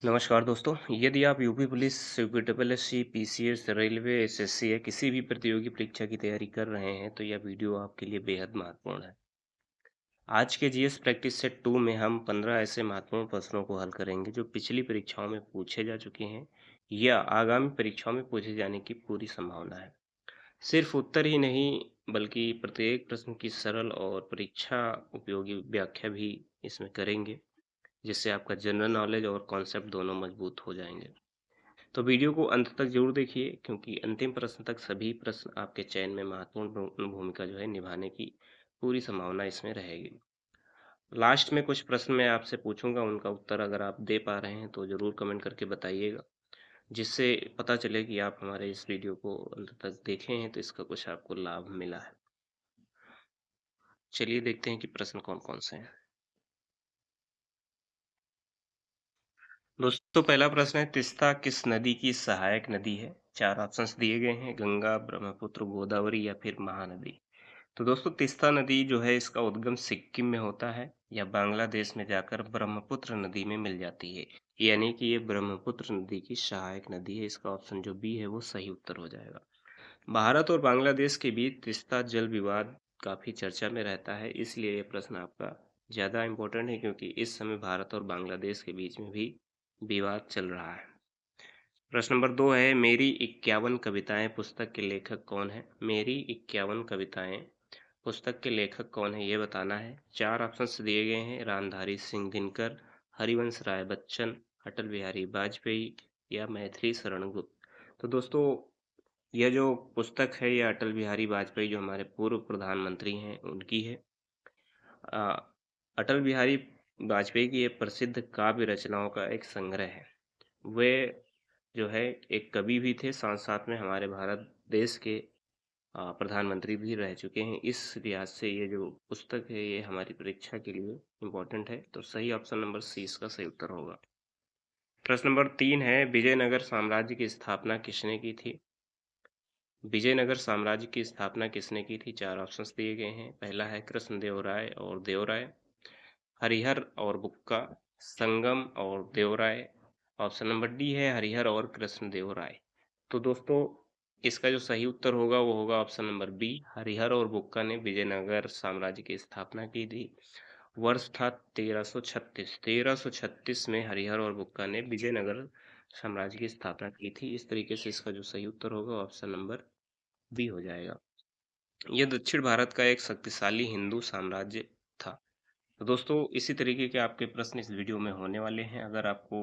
नमस्कार दोस्तों, यदि आप UP police, UP triple SC, PCS, railway, SSC या किसी भी प्रतियोगी परीक्षा की तैयारी कर रहे हैं, तो यह वीडियो आपके लिए बेहद महत्वपूर्ण है। आज के जीएस प्रैक्टिस सेट 2 में हम 15 ऐसे महत्वपूर्ण प्रश्नों को हल करेंगे, जो पिछली परीक्षाओं में पूछे जा चुके हैं या आगामी परीक्षाओं में पूछे जाने की पूरी संभावना है। सिर्फ उत्तर ही नहीं, बल्कि प्रत्येक प्रश्न की सरल और परीक्षा उपयोगी व्याख्या भी इसमें करेंगे, जिससे आपका जनरल नॉलेज और कॉन्सेप्ट दोनों मजबूत हो जाएंगे। तो वीडियो को अंत तक ज़रूर देखिए, क्योंकि अंतिम प्रश्न तक सभी प्रश्न आपके चयन में महत्वपूर्ण भूमिका जो है निभाने की पूरी संभावना इसमें रहेगी। लास्ट में कुछ प्रश्न मैं आपसे पूछूंगा, उनका उत्तर अगर आप दे पा रहे हैं तो ज़रूर कमेंट करके बताइएगा, जिससे पता चले कि आप हमारे इस वीडियो को अंत तक देखे हैं तो इसका कुछ आपको लाभ मिला है। चलिए देखते हैं कि प्रश्न कौन कौन से हैं। दोस्तों, पहला प्रश्न है, तीस्ता किस नदी की सहायक नदी है? चार ऑप्शंस दिए गए हैं, गंगा, ब्रह्मपुत्र, गोदावरी या फिर महानदी। तो दोस्तों, तीस्ता नदी जो है इसका उद्गम सिक्किम में होता है या बांग्लादेश में जाकर ब्रह्मपुत्र नदी में मिल जाती है। यानी कि ये ब्रह्मपुत्र नदी की सहायक नदी है। इसका ऑप्शन जो बी है वो सही उत्तर हो जाएगा। भारत और बांग्लादेश के बीच तीस्ता जल विवाद काफी चर्चा में रहता है, इसलिए ये प्रश्न आपका ज्यादा इम्पोर्टेंट है, क्योंकि इस समय भारत और बांग्लादेश के बीच में भी विवाद चल रहा है। प्रश्न नंबर 2 है, मेरी 51 कविताएं पुस्तक के लेखक कौन है? मेरी 51 कविताएं पुस्तक के लेखक कौन है, ये बताना है। चार ऑप्शंस दिए गए हैं, रामधारी सिंह दिनकर, हरिवंश राय बच्चन, अटल बिहारी वाजपेयी या मैथिली शरण गुप्त। तो दोस्तों, यह जो पुस्तक है यह अटल बिहारी वाजपेयी जो हमारे पूर्व प्रधानमंत्री हैं उनकी है। अ, अटल बिहारी वाजपेयी की ये प्रसिद्ध काव्य रचनाओं का एक संग्रह है। वे जो है एक कवि भी थे, साथ साथ में हमारे भारत देश के प्रधानमंत्री भी रह चुके हैं। इस लिहाज से ये जो पुस्तक है ये हमारी परीक्षा के लिए इम्पोर्टेंट है। तो सही ऑप्शन नंबर सी इसका सही उत्तर होगा। प्रश्न नंबर 3 है, विजयनगर साम्राज्य की स्थापना किसने की थी? विजयनगर साम्राज्य की स्थापना किसने की थी? चार ऑप्शंस दिए गए हैं। पहला है कृष्णदेवराय और देवराय, हरिहर और बुक्का, संगम और देवराय। ऑप्शन नंबर डी है हरिहर और कृष्णदेवराय। तो दोस्तों, इसका जो सही उत्तर होगा वो होगा ऑप्शन नंबर बी, हरिहर और बुक्का ने विजयनगर साम्राज्य की स्थापना की थी। वर्ष था 1336। 1336 में हरिहर और बुक्का ने विजयनगर साम्राज्य की स्थापना की थी। इस तरीके से इसका जो सही उत्तर होगा ऑप्शन नंबर बी हो जाएगा। यह दक्षिण भारत का एक शक्तिशाली हिंदू साम्राज्य था। तो दोस्तों, इसी तरीके के आपके प्रश्न इस वीडियो में होने वाले हैं। अगर आपको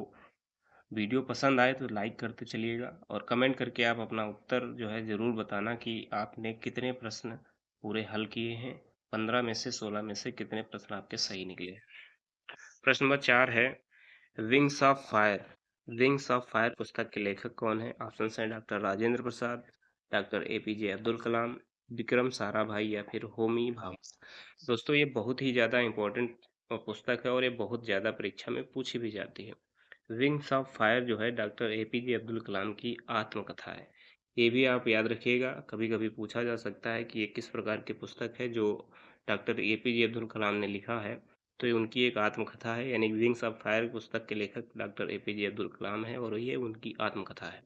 वीडियो पसंद आए तो लाइक करते चलिएगा और कमेंट करके आप अपना उत्तर जो है ज़रूर बताना कि आपने कितने प्रश्न पूरे हल किए हैं। 15 में से 16 में से कितने प्रश्न आपके सही निकले। प्रश्न नंबर 4 है, wings of fire, wings of fire पुस्तक के लेखक कौन है? ऑप्शन है doctor Rajendra Prasad, doctor APJ Abdul Kalam, Vikram Sarabhai या फिर होमी भाभा। दोस्तों, ये बहुत ही ज़्यादा इम्पोर्टेंट पुस्तक है और ये बहुत ज़्यादा परीक्षा में पूछी भी जाती है। विंग्स ऑफ फायर जो है डॉक्टर एपीजे अब्दुल कलाम की आत्मकथा है। ये भी आप याद रखिएगा, कभी कभी पूछा जा सकता है कि ये किस प्रकार की पुस्तक है जो डॉक्टर एपीजे अब्दुल कलाम ने लिखा है। तो ये उनकी एक आत्मकथा है, यानी विंग्स ऑफ फायर पुस्तक के लेखक डॉक्टर एपीजे अब्दुल कलाम है और ये उनकी आत्मकथा है।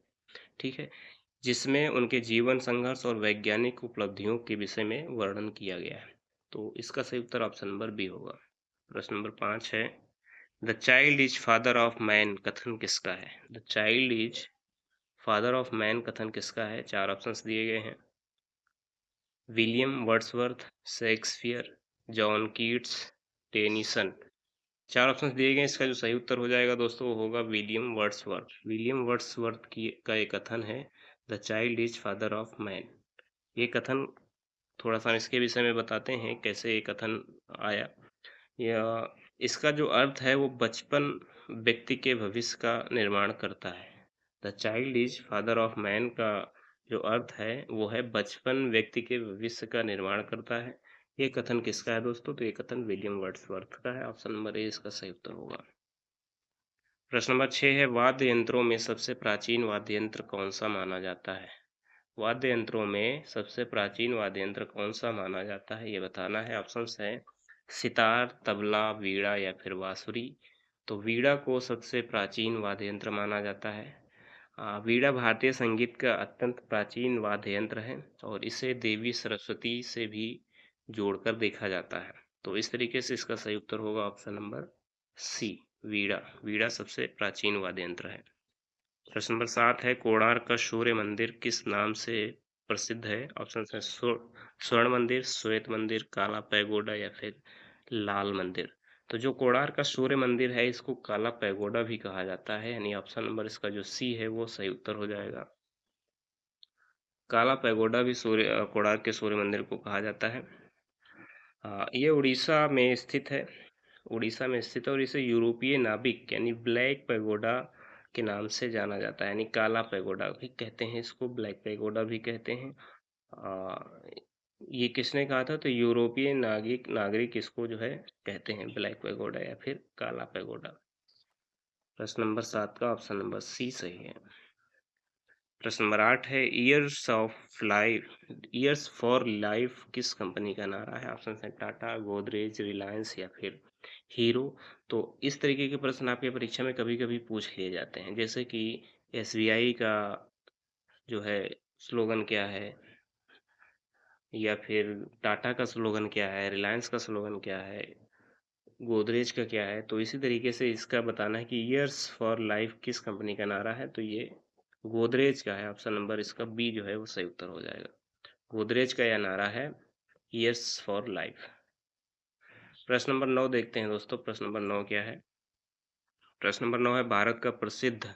ठीक है, जिसमें उनके जीवन संघर्ष और वैज्ञानिक उपलब्धियों के विषय में वर्णन किया गया है। तो इसका सही उत्तर ऑप्शन नंबर बी होगा। प्रश्न नंबर 5 है, the child is father of man कथन किसका है? The child is father of man कथन किसका है? चार ऑप्शंस दिए गए हैं, William Wordsworth, Shakespeare, John Keats, Tennyson. चार ऑप्शंस दिए गए हैं, इसका जो सही उत्तर हो जाएगा दोस्तों वो होगा विलियम वर्ड्सवर्थ। विलियम वर्ड्सवर्थ की का एक कथन है, the child is father of man. ये कथन थोड़ा सा इसके विषय में बताते हैं कैसे ये कथन आया। यह इसका जो अर्थ है वो बचपन व्यक्ति के भविष्य का निर्माण करता है। The child is father of man का जो अर्थ है वो है बचपन व्यक्ति के भविष्य का निर्माण करता है। ये कथन किसका है दोस्तों? तो ये कथन विलियम वर्ड्सवर्थ का है। ऑप्शन नंबर ए इसका सही उत्तर होगा। प्रश्न नंबर 6 है, वाद्य यंत्रों में सबसे प्राचीन वाद्य यंत्र कौन सा माना जाता है? वाद्य यंत्रों में सबसे प्राचीन वाद्य यंत्र कौन सा माना जाता है, ये बताना है। ऑप्शंस है सितार, तबला, वीणा या फिर बांसुरी। तो वीणा को सबसे प्राचीन वाद्य यंत्र माना जाता है। वीणा भारतीय संगीत का अत्यंत प्राचीन वाद्य यंत्र है और इसे देवी सरस्वती से भी जोड़कर देखा जाता है। तो इस तरीके से इसका सही उत्तर होगा ऑप्शन नंबर सी, वीणा। वीणा सबसे प्राचीन वाद्य यंत्र है। प्रश्न नंबर 7 है, कोणार्क का सूर्य मंदिर किस नाम से प्रसिद्ध है? ऑप्शन है स्वर्ण मंदिर, श्वेत मंदिर, काला पैगोडा या फिर लाल मंदिर। तो जो कोणार्क का सूर्य मंदिर है इसको काला पैगोडा भी कहा जाता है, यानी ऑप्शन नंबर इसका जो सी है वो सही उत्तर हो जाएगा। काला पैगोडा भी कोणार्क के सूर्य मंदिर को कहा जाता है। ये उड़ीसा में स्थित है। उड़ीसा में स्थित है और इसे यूरोपीय नाविक यानी ब्लैक पैगोडा के नाम से जाना जाता है, यानी काला पैगोडा भी कहते हैं इसको, ब्लैक पैगोडा भी कहते हैं। ये किसने कहा था? तो यूरोपीय नागरिक इसको जो है कहते हैं ब्लैक पैगोडा या फिर काला पैगोडा। प्रश्न नंबर 7 का ऑप्शन नंबर सी सही है। प्रश्न नंबर 8 है, ईयर्स फॉर लाइफ किस कंपनी का नारा है? ऑप्शन है टाटा, गोदरेज, रिलायंस या फिर हीरो। तो इस तरीके के प्रश्न आपके परीक्षा में कभी कभी पूछ लिए जाते हैं, जैसे कि एसबीआई का जो है स्लोगन क्या है, या फिर टाटा का स्लोगन क्या है, रिलायंस का स्लोगन क्या है, गोदरेज का क्या है। तो इसी तरीके से इसका बताना है कि ईयर्स फॉर लाइफ किस कंपनी का नारा है, तो ये गोदरेज का है। ऑप्शन नंबर इसका बी जो है वो सही उत्तर हो जाएगा। गोदरेज का यह नारा है, ईयर्स फॉर लाइफ। प्रश्न नंबर 9 देखते हैं दोस्तों। प्रश्न नंबर 9 क्या है? प्रश्न नंबर 9 है, भारत का प्रसिद्ध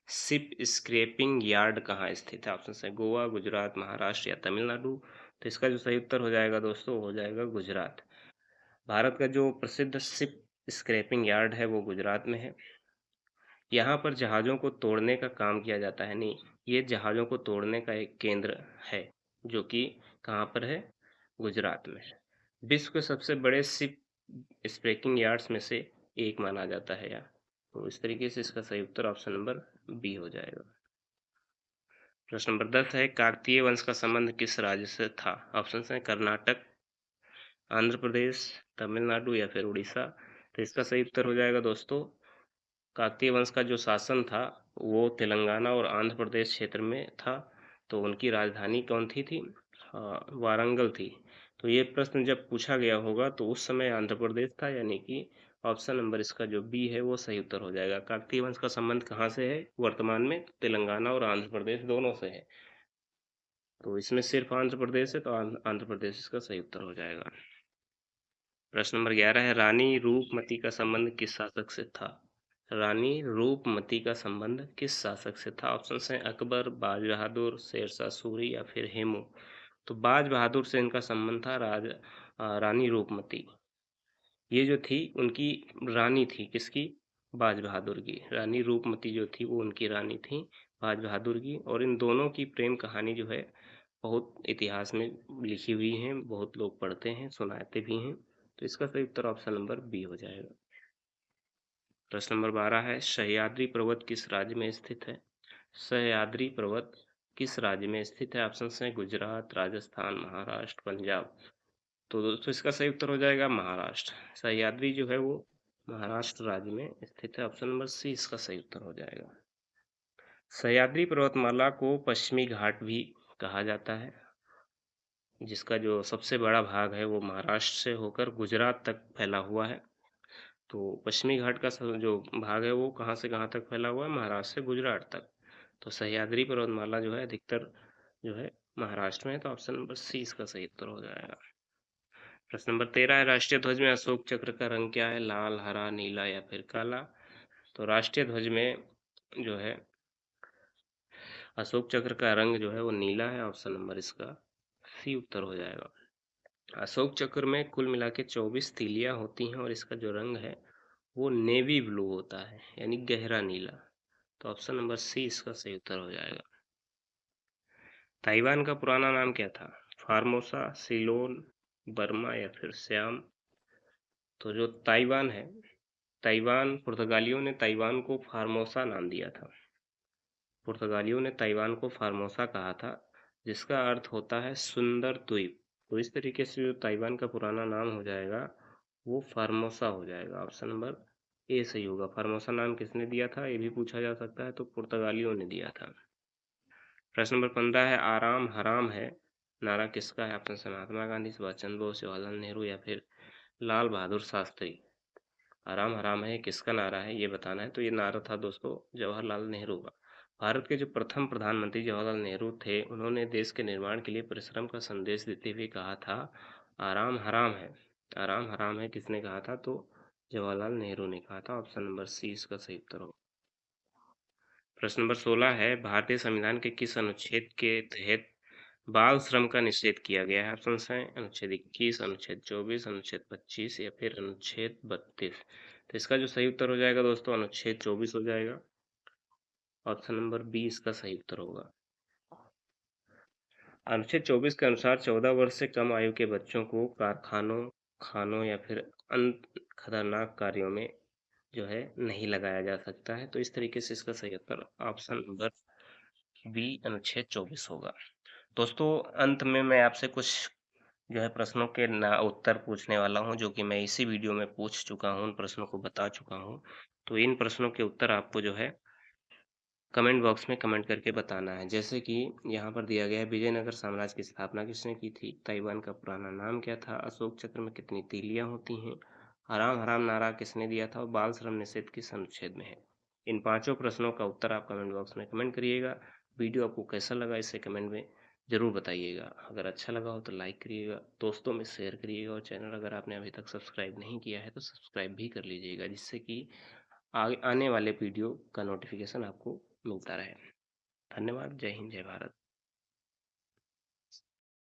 शिप स्क्रैपिंग यार्ड कहाँ स्थित है? ऑप्शन है गोवा, गुजरात, महाराष्ट्र या तमिलनाडु। तो इसका जो सही उत्तर हो जाएगा दोस्तों हो जाएगा गुजरात। भारत का जो प्रसिद्ध शिप स्क्रैपिंग यार्ड है वो गुजरात में है। यहाँ पर जहाज़ों को तोड़ने का काम किया जाता है, नहीं, ये जहाज़ों को तोड़ने का एक केंद्र है जो कि कहाँ पर है? गुजरात में है। विश्व के सबसे बड़े शिप स्क्रैपिंग यार्ड्स में से एक माना जाता है यार। तो इस तरीके से इसका सही उत्तर ऑप्शन नंबर बी हो जाएगा। प्रश्न नंबर 10 है, काकतीय वंश का संबंध किस राज्य से था? ऑप्शन है कर्नाटक, आंध्र प्रदेश, तमिलनाडु या फिर उड़ीसा। तो इसका सही उत्तर हो जाएगा दोस्तों, काकतीय वंश का जो शासन था वो तेलंगाना और आंध्र प्रदेश क्षेत्र में था। तो उनकी राजधानी कौन थी? हाँ, वारंगल थी। तो ये प्रश्न जब पूछा गया होगा तो उस समय आंध्र प्रदेश था, यानी कि ऑप्शन नंबर इसका जो बी है वो सही उत्तर हो जाएगा। काकतीय वंश का संबंध कहाँ से है वर्तमान में? तेलंगाना और आंध्र प्रदेश दोनों से है। तो इसमें सिर्फ आंध्र प्रदेश है, तो आंध्र प्रदेश इसका सही उत्तर हो जाएगा। प्रश्न नंबर 11 है, रानी रूपमती का संबंध किस शासक से था? रानी रूपमती का संबंध किस शासक से था? ऑप्शन है अकबर, बाज बहादुर, शेरशाह सूरी या फिर हेमू। तो बाज बहादुर से इनका संबंध था। रानी रूपमती ये जो थी उनकी रानी थी, किसकी? बाज बहादुर की। रानी रूपमती जो थी वो उनकी रानी थी बाज बहादुर की। और इन दोनों की प्रेम कहानी जो है बहुत इतिहास में लिखी हुई है, बहुत लोग पढ़ते हैं, सुनाते भी हैं। तो इसका सही उत्तर ऑप्शन नंबर बी हो जाएगा। प्रश्न नंबर 12 है, सह्याद्री पर्वत किस राज्य में स्थित है? सह्याद्री पर्वत किस राज्य में स्थित है? ऑप्शन है गुजरात, राजस्थान, महाराष्ट्र, पंजाब। तो दोस्तों इसका सही उत्तर हो जाएगा महाराष्ट्र। सह्याद्री जो है वो महाराष्ट्र राज्य में स्थित है। ऑप्शन नंबर सी इसका सही उत्तर हो जाएगा। सह्याद्री पर्वतमाला को पश्चिमी घाट भी कहा जाता है, जिसका जो सबसे बड़ा भाग है वो महाराष्ट्र से होकर गुजरात तक फैला हुआ है। तो पश्चिमी घाट का जो भाग है वो कहाँ से कहाँ तक फैला हुआ है? महाराष्ट्र से गुजरात तक। तो सह्याद्री पर्वतमाला जो है अधिकतर जो है महाराष्ट्र में है। तो ऑप्शन नंबर सी इसका सही उत्तर हो जाएगा। प्रश्न नंबर 13 है, राष्ट्रीय ध्वज में अशोक चक्र का रंग क्या है? लाल, हरा, नीला या फिर काला। तो राष्ट्रीय ध्वज में जो है अशोक चक्र का रंग जो है वो नीला है। ऑप्शन नंबर इसका सी उत्तर हो जाएगा। अशोक चक्र में कुल मिला के 24 तीलियां होती हैं और इसका जो रंग है वो नेवी ब्लू होता है, यानी गहरा नीला। तो ऑप्शन नंबर सी इसका सही उत्तर हो जाएगा। ताइवान का पुराना नाम क्या था? फार्मोसा, सिलोन, बर्मा या फिर श्याम। तो जो ताइवान है, ताइवान पुर्तगालियों ने ताइवान को फार्मोसा नाम दिया था। पुर्तगालियों ने ताइवान को फार्मोसा कहा था, जिसका अर्थ होता है सुंदर द्वीप। तो इस तरीके से जो ताइवान का पुराना नाम हो जाएगा वो फार्मोसा हो जाएगा। ऑप्शन नंबर ए सही होगा। फार्मोसा नाम किसने दिया था, ये भी पूछा जा सकता है, तो पुर्तगालियों ने दिया था। प्रश्न नंबर 15 है, आराम हराम है नारा किसका है? ऑप्शन है महात्मा गांधी, सुभाष चंद्र बोस, जवाहरलाल नेहरू या फिर लाल बहादुर शास्त्री। आराम हराम है किसका नारा है, ये बताना है। तो ये नारा था दोस्तों जवाहरलाल नेहरू का। भारत के जो प्रथम प्रधानमंत्री जवाहरलाल नेहरू थे, उन्होंने देश के निर्माण के लिए परिश्रम का संदेश देते हुए कहा था, आराम हराम है। आराम हराम है किसने कहा था? तो जवाहरलाल नेहरू ने कहा था। ऑप्शन नंबर सी इसका सही उत्तर होगा। प्रश्न नंबर 16 है, भारतीय संविधान के किस अनुच्छेद के तहत बाल श्रम का निषेध किया गया है? ऑप्शन है अनुच्छेद 21, अनुच्छेद 24, अनुच्छेद 25 या फिर अनुच्छेद 32। तो इसका जो सही उत्तर हो जाएगा दोस्तों अनुच्छेद 24 हो जाएगा। ऑप्शन नंबर बी इसका सही उत्तर होगा। अनुच्छेद 24 के अनुसार 14 वर्ष से कम आयु के बच्चों को कारखानों, खानों या फिर अन्य खतरनाक कार्यों में जो है नहीं लगाया जा सकता है। तो इस तरीके से इसका सही उत्तर ऑप्शन नंबर बी अनुच्छेद 24 होगा। दोस्तों अंत में मैं आपसे कुछ जो है प्रश्नों के ना उत्तर पूछने वाला हूं, जो कि मैं इसी वीडियो में पूछ चुका हूं, उन प्रश्नों को बता चुका हूं। तो इन प्रश्नों के उत्तर आपको जो है कमेंट बॉक्स में कमेंट करके बताना है। जैसे कि यहाँ पर दिया गया है, विजयनगर साम्राज्य की स्थापना किसने की थी? ताइवान का पुराना नाम क्या था? अशोक चक्र में कितनी तीलियां होती हैं? आराम हराम नारा किसने दिया था? और बाल श्रम निषेध किस अनुच्छेद में है? इन पांचों प्रश्नों का उत्तर आप कमेंट बॉक्स में कमेंट करिएगा। वीडियो आपको कैसा लगा इसे कमेंट में ज़रूर बताइएगा। अगर अच्छा लगा हो तो लाइक करिएगा, दोस्तों में शेयर करिएगा, और चैनल अगर आपने अभी तक सब्सक्राइब नहीं किया है तो सब्सक्राइब भी कर लीजिएगा, जिससे कि आगे आने वाले वीडियो का नोटिफिकेशन आपको मिलता रहे। धन्यवाद। जय हिंद, जय भारत।